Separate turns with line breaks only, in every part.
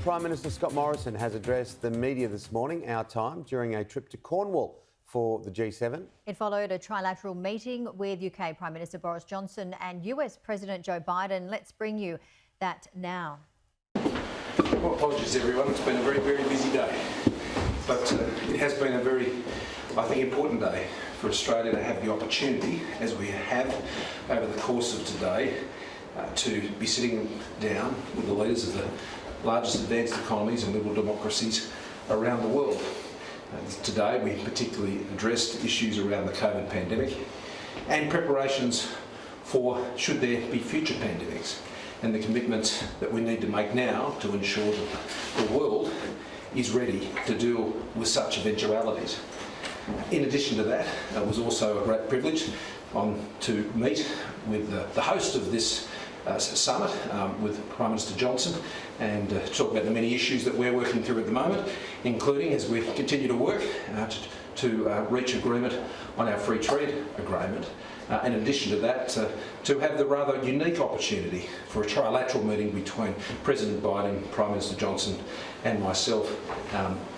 Prime Minister Scott Morrison has addressed the media this morning, our time, during a trip to Cornwall for the G7.
It followed a trilateral meeting with UK Prime Minister Boris Johnson and US President Joe Biden. Let's bring you that now.
Well, apologies everyone, it's been a very, very busy day. But it has been a very, I think, important day for Australia to have the opportunity, as we have over the course of today, to be sitting down with the leaders of the largest advanced economies and liberal democracies around the world. Today we particularly addressed issues around the COVID pandemic and preparations for should there be future pandemics, and the commitments that we need to make now to ensure that the world is ready to deal with such eventualities. In addition to that, it was also a great privilege to meet with the host of this summit with Prime Minister Johnson and talk about the many issues that we're working through at the moment, including, as we continue to work to reach agreement on our free trade agreement. In addition to that, to have the rather unique opportunity for a trilateral meeting between President Biden, Prime Minister Johnson and myself.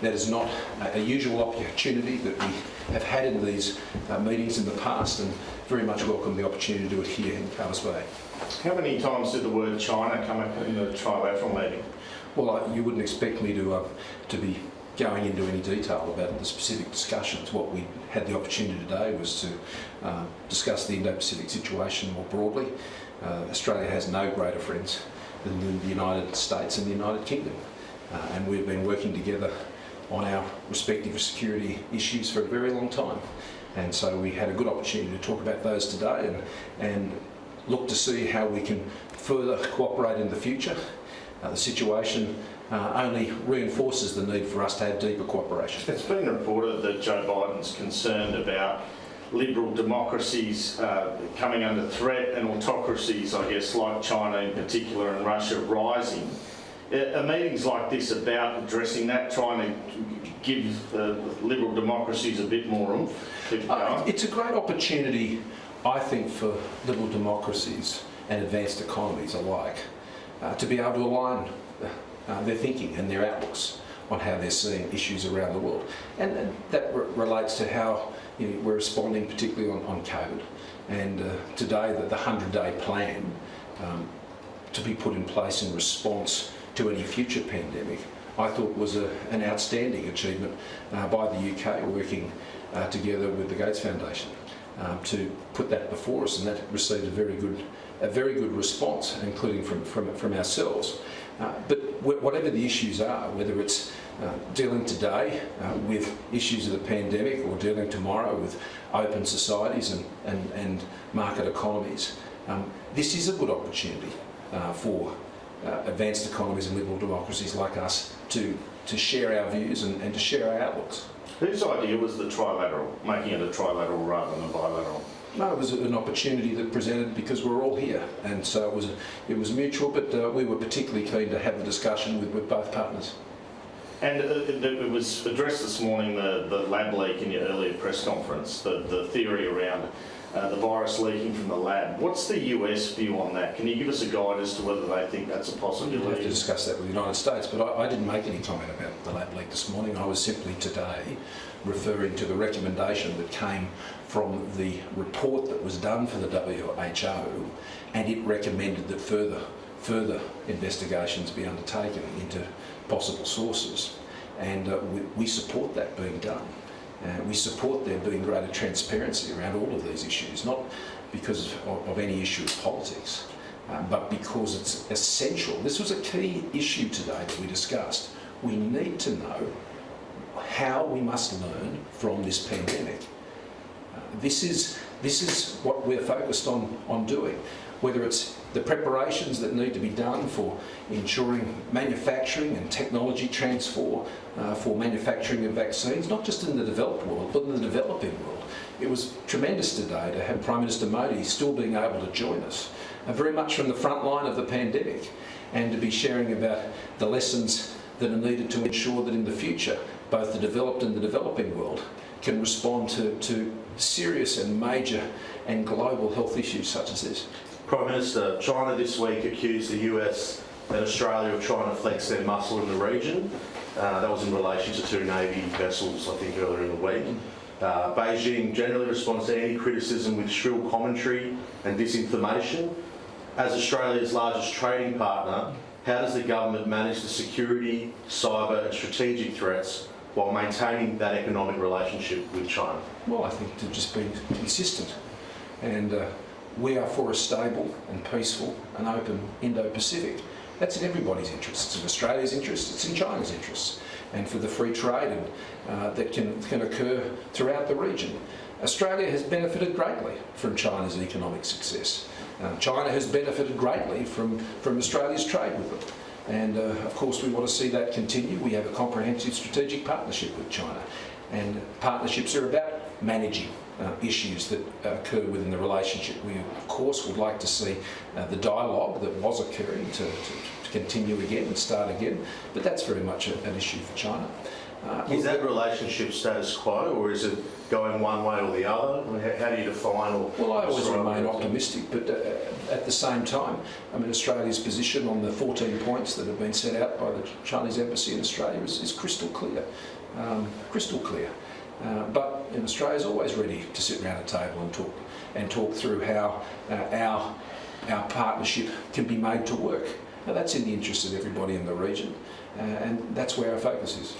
That is not a usual opportunity that we have had in these meetings in the past, and very much welcome the opportunity to do it here in Carbis Bay.
How many times did the word China come up in the trilateral meeting?
Well, you wouldn't expect me to be going into any detail about the specific discussions. What we had the opportunity today was to discuss the Indo-Pacific situation more broadly. Australia has no greater friends than the United States and the United Kingdom, and we've been working together on our respective security issues for a very long time. And so we had a good opportunity to talk about those today and look to see how we can further cooperate in the future. The situation only reinforces the need for us to have deeper cooperation.
It's been reported that Joe Biden's concerned about liberal democracies coming under threat and autocracies, I guess, like China in particular and Russia rising. Are meetings like this about addressing that, trying to give liberal democracies a bit more oomph?
It's a great opportunity, I think, for liberal democracies and advanced economies alike to be able to align their thinking and their outlooks on how they're seeing issues around the world. And that relates to how we're responding particularly on COVID. And today the 100-day plan to be put in place in response to any future pandemic, I thought was an outstanding achievement by the UK, working together with the Gates Foundation to put that before us, and that received a very good response, including from ourselves. But whatever the issues are, whether it's dealing today with issues of the pandemic or dealing tomorrow with open societies and market economies, this is a good opportunity for advanced economies and liberal democracies like us to share our views and to share our outlooks.
Whose idea was the trilateral, making it a trilateral rather than a bilateral?
No, it was an opportunity that presented because we're all here, and so it was mutual, but we were particularly keen to have the discussion with both partners.
And it was addressed this morning, the lab leak in your earlier press conference, the theory around the virus leaking from the lab. What's the US view on that? Can you give us a guide as to whether they think that's a possibility?
We'll have to discuss that with the United States, but I didn't make any comment about the lab leak this morning. I was simply today referring to the recommendation that came from the report that was done for the WHO, and it recommended that further investigations be undertaken into possible sources, and we support that being done. We support there being greater transparency around all of these issues, not because of any issue of politics, but because it's essential. This was a key issue today that we discussed. We need to know how we must learn from this pandemic. This is what we're focused on doing, whether it's the preparations that need to be done for ensuring manufacturing and technology transfer for manufacturing of vaccines, not just in the developed world, but in the developing world. It was tremendous today to have Prime Minister Modi still being able to join us, very much from the front line of the pandemic, and to be sharing about the lessons that are needed to ensure that in the future, both the developed and the developing world can respond to serious and major and global health issues such as this.
Prime Minister, China this week accused the US that Australia are trying to flex their muscle in the region. That was in relation to 2 Navy vessels, I think, earlier in the week. Beijing generally responds to any criticism with shrill commentary and disinformation. As Australia's largest trading partner, how does the government manage the security, cyber and strategic threats while maintaining that economic relationship with China?
Well, I think to just be consistent. And we are for a stable and peaceful and open Indo-Pacific. That's in everybody's interest. It's in Australia's interest, it's in China's interests, and for the free trade that can occur throughout the region. Australia has benefited greatly from China's economic success. China has benefited greatly from Australia's trade with them. And of course we want to see that continue. We have a comprehensive strategic partnership with China, and partnerships are about managing issues that occur within the relationship. We of course would like to see the dialogue that was occurring to continue again and start again, but that's very much an issue for China.
Is that relationship status quo, or is it going one way or the other? I mean, how do you define or...
Well, I always remain optimistic, but at the same time, I mean, Australia's position on the 14 points that have been set out by the Chinese Embassy in Australia is crystal clear. Crystal clear. But Australia is always ready to sit around a table and talk through how our partnership can be made to work. Now, that's in the interest of everybody in the region, and that's where our focus is.